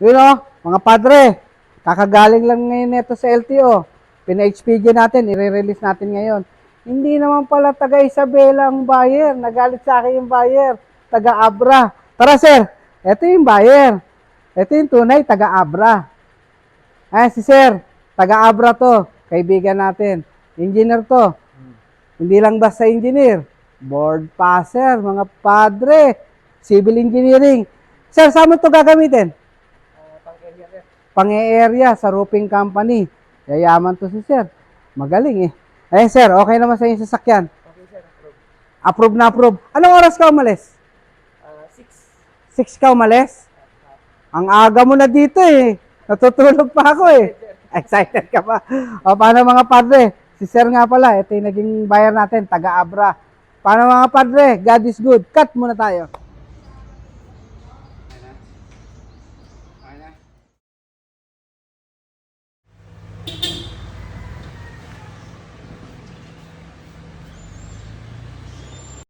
Yun o, mga padre, kakagaling lang ngayon neto sa LTO. Pina-HPG natin, i-release natin ngayon. Hindi naman pala taga Isabela ang buyer. Nagalit sa akin yung buyer. Taga Abra. Tara sir, eto yung buyer. Ito yung tunay, taga Abra. Si sir, taga Abra to. Kaibigan natin. Engineer to. Hindi lang basta engineer. Board passer, mga padre. Civil engineering. Sir, saan mo to gagamitin? Pang-area sa roofing company. Yayaman to si sir. Magaling eh. Sir, okay naman sa yung sasakyan? Okay, sir. Approve. Approve na approve. Anong oras ka umalis? 6 ka umalis? Ang aga mo na dito eh. Natutulog pa ako eh. Excited ka pa? O, paano mga padre? Si sir nga pala, ito yung naging buyer natin, taga Abra. Paano mga padre? God is good. Cut muna tayo.